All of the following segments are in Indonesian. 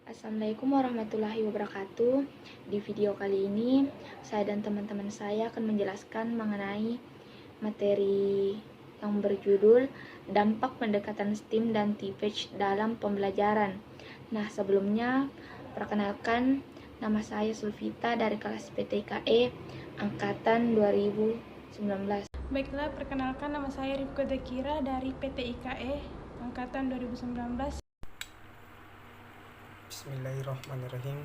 Assalamualaikum warahmatullahi wabarakatuh. Di video kali ini, saya dan teman-teman saya akan menjelaskan mengenai materi yang berjudul Dampak Pendekatan STEAM dan TPEG dalam Pembelajaran. Nah, sebelumnya, perkenalkan, nama saya Sulfita dari kelas PTIKE Angkatan 2019. Baiklah, perkenalkan nama saya Rifko Dekira dari PTIKE Angkatan 2019. Bismillahirrahmanirrahim.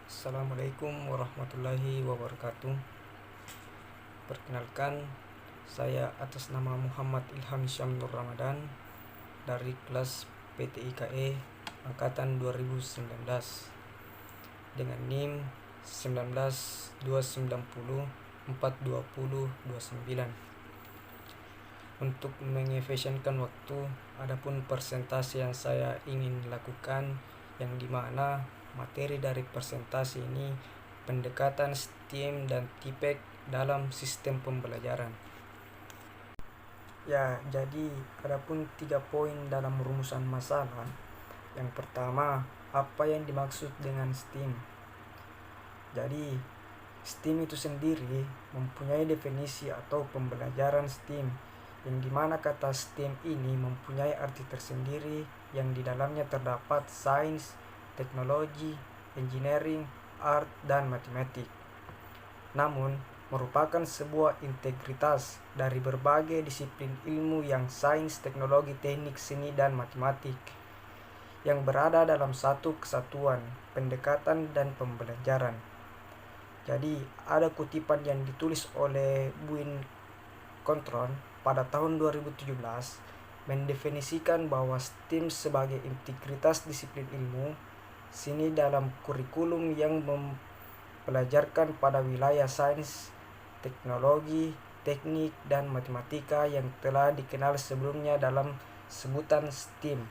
Assalamualaikum warahmatullahi wabarakatuh. Perkenalkan, saya atas nama Muhammad Ilham Syam Nur Ramadan dari kelas PTIKE Angkatan 2019 dengan NIM 1929042029. Untuk mengefisienkan waktu, adapun presentasi yang saya ingin lakukan, yang dimana materi dari presentasi ini pendekatan STEAM dan TPEG dalam sistem pembelajaran. Ya, jadi adapun 3 poin dalam rumusan masalah. Yang pertama, apa yang dimaksud dengan STEAM? Jadi, STEAM itu sendiri mempunyai definisi atau pembelajaran STEAM, yang dimana kata STEAM ini mempunyai arti tersendiri yang di dalamnya terdapat sains, teknologi, engineering, art, dan matematik. Namun, merupakan sebuah integritas dari berbagai disiplin ilmu yang sains, teknologi, teknik, seni, dan matematik yang berada dalam satu kesatuan pendekatan dan pembelajaran. Jadi, ada kutipan yang ditulis oleh Buin Contron pada tahun 2017 mendefinisikan bahwa STEAM sebagai integritas disiplin ilmu seni dalam kurikulum yang mempelajarkan pada wilayah sains, teknologi, teknik, dan matematika yang telah dikenal sebelumnya dalam sebutan STEAM.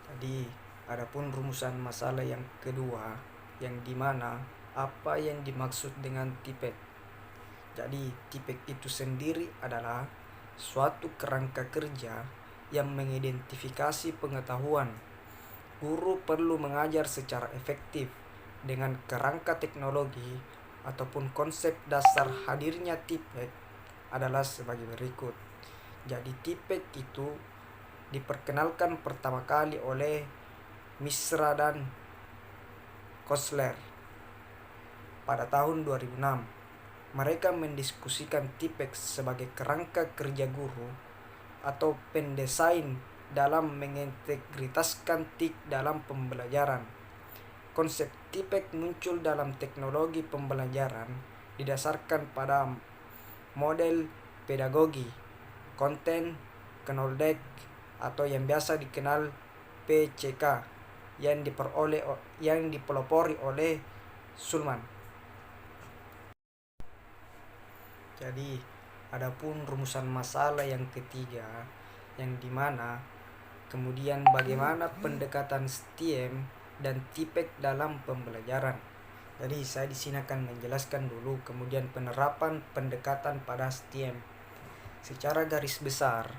Jadi, adapun rumusan masalah yang kedua, yang dimana apa yang dimaksud dengan TPEG. Jadi, TPEG itu sendiri adalah suatu kerangka kerja yang mengidentifikasi pengetahuan. Guru perlu mengajar secara efektif dengan kerangka teknologi ataupun konsep dasar hadirnya TPEG adalah sebagai berikut. Jadi, TPEG itu diperkenalkan pertama kali oleh Misra dan Kosler pada tahun 2006. Mereka mendiskusikan TPEG sebagai kerangka kerja guru atau pendesain dalam mengintegritaskan TIK dalam pembelajaran. Konsep TPEG muncul dalam teknologi pembelajaran didasarkan pada model pedagogi, konten, knowledge, atau yang biasa dikenal PCK yang dipelopori oleh Sulman. Jadi, adapun rumusan masalah yang ketiga, yang dimana kemudian bagaimana pendekatan STEAM dan TPEG dalam pembelajaran. Jadi, saya di sini akan menjelaskan dulu kemudian penerapan pendekatan pada STEAM. Secara garis besar,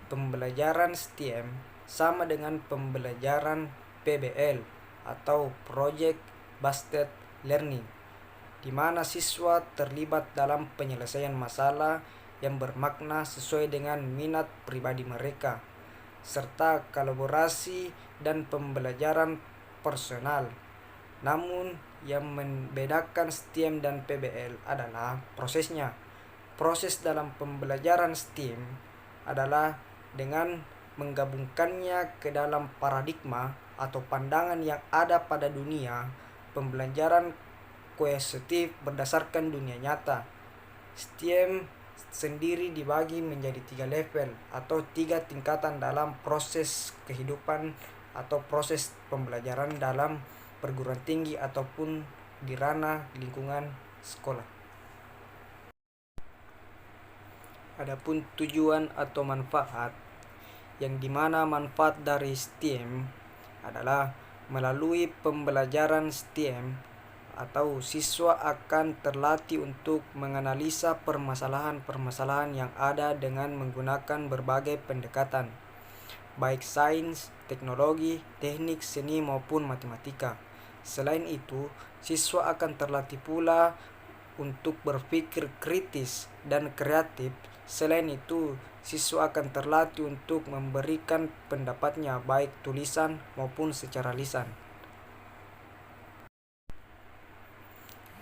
pembelajaran STEAM sama dengan pembelajaran PBL atau Project Based Learning, di mana siswa terlibat dalam penyelesaian masalah yang bermakna sesuai dengan minat pribadi mereka, serta kolaborasi dan pembelajaran personal. Namun, yang membedakan STEAM dan PBL adalah prosesnya. Proses dalam pembelajaran STEAM adalah dengan menggabungkannya ke dalam paradigma atau pandangan yang ada pada dunia pembelajaran kualitatif berdasarkan dunia nyata. STEAM sendiri dibagi menjadi 3 level atau 3 tingkatan dalam proses kehidupan atau proses pembelajaran dalam perguruan tinggi ataupun di ranah lingkungan sekolah. Adapun tujuan atau manfaat, yang dimana manfaat dari STEAM adalah melalui pembelajaran STEAM atau siswa akan terlatih untuk menganalisa permasalahan-permasalahan yang ada dengan menggunakan berbagai pendekatan. baik sains, teknologi, teknik, seni maupun matematika. Selain itu, siswa akan terlatih pula untuk berpikir kritis dan kreatif. Selain itu, siswa akan terlatih untuk memberikan pendapatnya baik tulisan maupun secara lisan.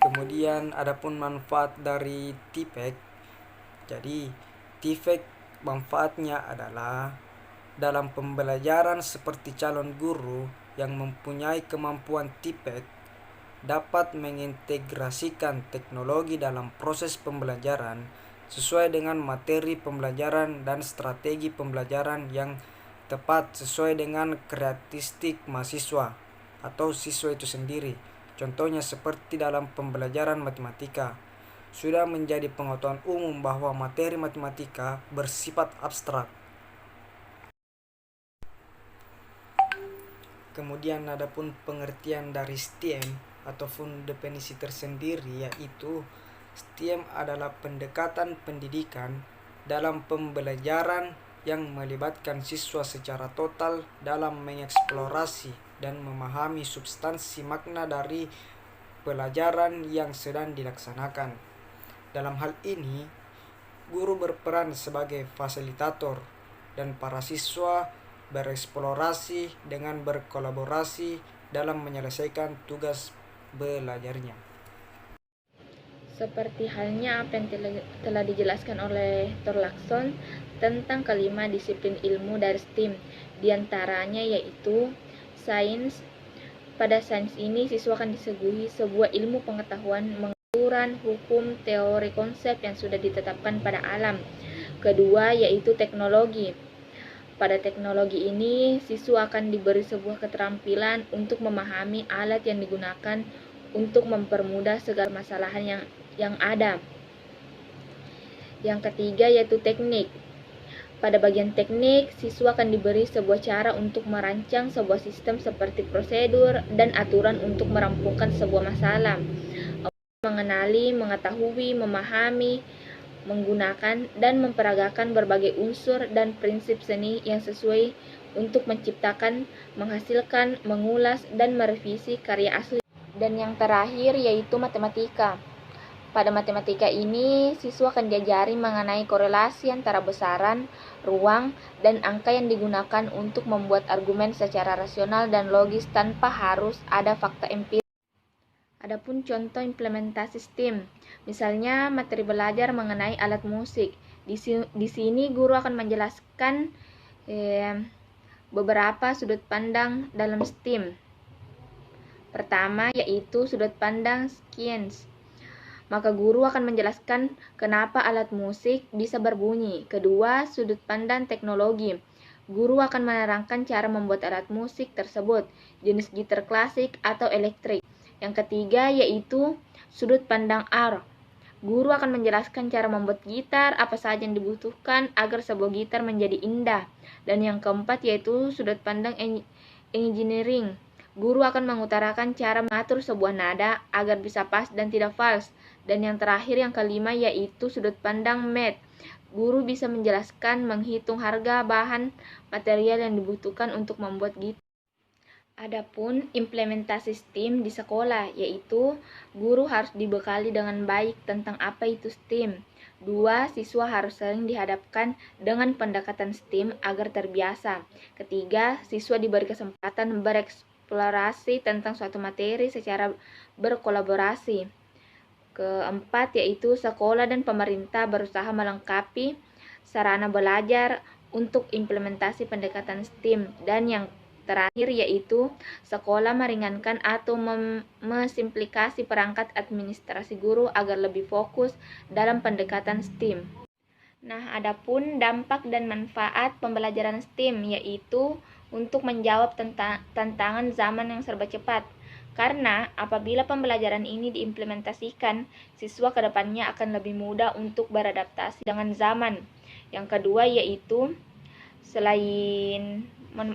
Kemudian adapun manfaat dari TIPEK. Jadi, TIPEK manfaatnya adalah dalam pembelajaran seperti calon guru yang mempunyai kemampuan TIPEK dapat mengintegrasikan teknologi dalam proses pembelajaran sesuai dengan materi pembelajaran dan strategi pembelajaran yang tepat sesuai dengan karakteristik mahasiswa atau siswa itu sendiri. Contohnya seperti dalam pembelajaran matematika, sudah menjadi pengetahuan umum bahwa materi matematika bersifat abstrak. Kemudian adapun pengertian dari STEM ataupun definisi tersendiri, yaitu STEM adalah pendekatan pendidikan dalam pembelajaran yang melibatkan siswa secara total dalam mengeksplorasi dan memahami substansi makna dari pelajaran yang sedang dilaksanakan. Dalam hal ini, guru berperan sebagai fasilitator dan para siswa bereksplorasi dengan berkolaborasi dalam menyelesaikan tugas belajarnya. Seperti halnya apa yang telah dijelaskan oleh Thorlaksson tentang kelima disiplin ilmu dari STEM, diantaranya yaitu sains. Pada sains ini, siswa akan disuguhi sebuah ilmu pengetahuan mengenai hukum, teori, konsep yang sudah ditetapkan pada alam. Kedua, yaitu teknologi. Pada teknologi ini, siswa akan diberi sebuah keterampilan untuk memahami alat yang digunakan untuk mempermudah segala masalahan yang ada. Yang ketiga, yaitu teknik. Pada bagian teknik, siswa akan diberi sebuah cara untuk merancang sebuah sistem seperti prosedur dan aturan untuk merampungkan sebuah masalah. Mengenali, mengetahui, memahami, menggunakan, dan memperagakan berbagai unsur dan prinsip seni yang sesuai untuk menciptakan, menghasilkan, mengulas, dan merevisi karya asli. Dan yang terakhir yaitu matematika. Pada matematika ini, siswa akan diajari mengenai korelasi antara besaran, ruang, dan angka yang digunakan untuk membuat argumen secara rasional dan logis tanpa harus ada fakta empiris. Adapun contoh implementasi STEM, misalnya materi belajar mengenai alat musik. Di sini guru akan menjelaskan beberapa sudut pandang dalam STEM. Pertama yaitu sudut pandang science. Maka guru akan menjelaskan kenapa alat musik bisa berbunyi. Kedua, sudut pandang teknologi. Guru akan menerangkan cara membuat alat musik tersebut, jenis gitar klasik atau elektrik. Yang ketiga yaitu sudut pandang art. Guru akan menjelaskan cara membuat gitar, apa saja yang dibutuhkan agar sebuah gitar menjadi indah. Dan yang keempat yaitu sudut pandang engineering. Guru akan mengutarakan cara mengatur sebuah nada agar bisa pas dan tidak fals. Dan yang terakhir, yang kelima, yaitu sudut pandang math. Guru bisa menjelaskan, menghitung harga bahan material yang dibutuhkan untuk membuat gitar. Adapun implementasi STEM di sekolah, yaitu guru harus dibekali dengan baik tentang apa itu STEM. 2. Siswa harus sering dihadapkan dengan pendekatan STEM agar terbiasa. Ketiga, siswa diberi kesempatan bereksplorasi tentang suatu materi secara berkolaborasi. Keempat, yaitu sekolah dan pemerintah berusaha melengkapi sarana belajar untuk implementasi pendekatan STEM. Dan yang terakhir yaitu sekolah meringankan atau mensimplifikasi perangkat administrasi guru agar lebih fokus dalam pendekatan STEM. Nah, adapun dampak dan manfaat pembelajaran STEM yaitu untuk menjawab tantangan zaman yang serba cepat. Karena apabila pembelajaran ini diimplementasikan, siswa kedepannya akan lebih mudah untuk beradaptasi dengan zaman. Yang kedua yaitu selain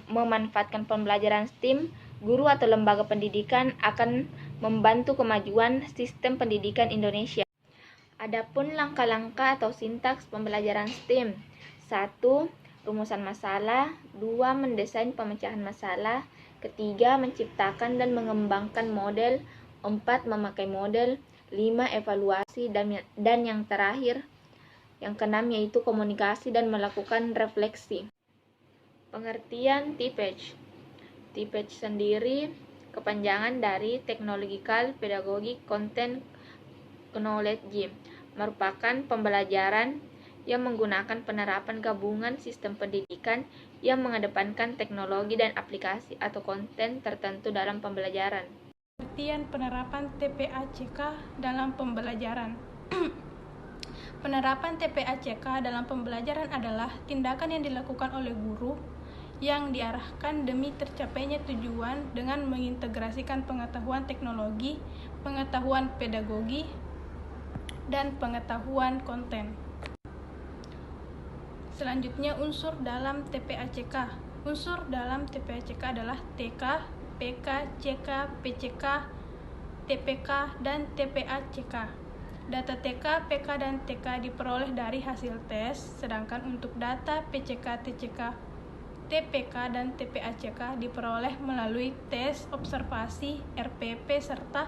memanfaatkan pembelajaran STEM, guru atau lembaga pendidikan akan membantu kemajuan sistem pendidikan Indonesia. Adapun langkah-langkah atau sintaks pembelajaran STEM. 1. rumusan masalah. 2. Mendesain pemecahan masalah. Ketiga, menciptakan dan mengembangkan model. 4. Memakai model. 5. Evaluasi. Dan yang terakhir, yang keenam, yaitu komunikasi dan melakukan refleksi. Pengertian TPEDGE. TPEDGE sendiri kepanjangan dari Technological Pedagogic Content Knowledge, merupakan pembelajaran yang menggunakan penerapan gabungan sistem pendidikan yang mengedepankan teknologi dan aplikasi atau konten tertentu dalam pembelajaran. Pengertian penerapan TPACK dalam pembelajaran. Penerapan TPACK dalam pembelajaran adalah tindakan yang dilakukan oleh guru yang diarahkan demi tercapainya tujuan dengan mengintegrasikan pengetahuan teknologi, pengetahuan pedagogi, dan pengetahuan konten. Selanjutnya, unsur dalam TPACK. Unsur dalam TPACK adalah TK, PK, CK, PCK, TPK, dan TPACK. Data TK, PK, dan TK diperoleh dari hasil tes, sedangkan untuk data PCK, TCK, TPK, dan TPACK diperoleh melalui tes observasi, RPP, serta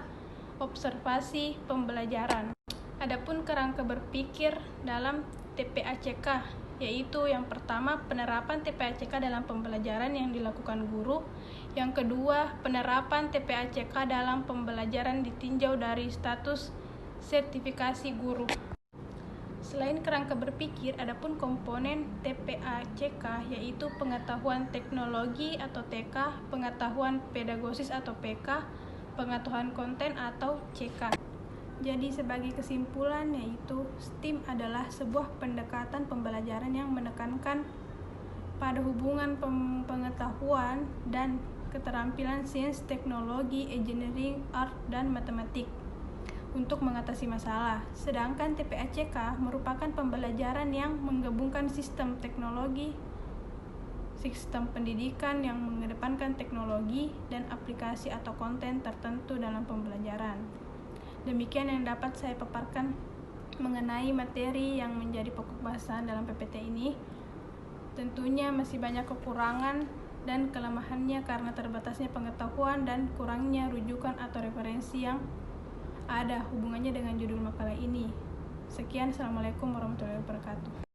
observasi pembelajaran. Adapun kerangka berpikir dalam TPACK, yaitu yang pertama, penerapan TPACK dalam pembelajaran yang dilakukan guru. Yang kedua, penerapan TPACK dalam pembelajaran ditinjau dari status sertifikasi guru. Selain kerangka berpikir, adapun komponen TPACK, yaitu pengetahuan teknologi atau TK, pengetahuan pedagogis atau PK, pengetahuan konten atau CK. Jadi sebagai kesimpulan, yaitu STEAM adalah sebuah pendekatan pembelajaran yang menekankan pada hubungan pengetahuan dan keterampilan sains, teknologi, engineering, art, dan matematik untuk mengatasi masalah. Sedangkan TPACK merupakan pembelajaran yang menggabungkan sistem teknologi, sistem pendidikan yang mengedepankan teknologi dan aplikasi atau konten tertentu dalam pembelajaran. Demikian yang dapat saya paparkan mengenai materi yang menjadi pokok bahasan dalam PPT ini. Tentunya masih banyak kekurangan dan kelemahannya karena terbatasnya pengetahuan dan kurangnya rujukan atau referensi yang ada hubungannya dengan judul makalah ini. Sekian, Assalamualaikum warahmatullahi wabarakatuh.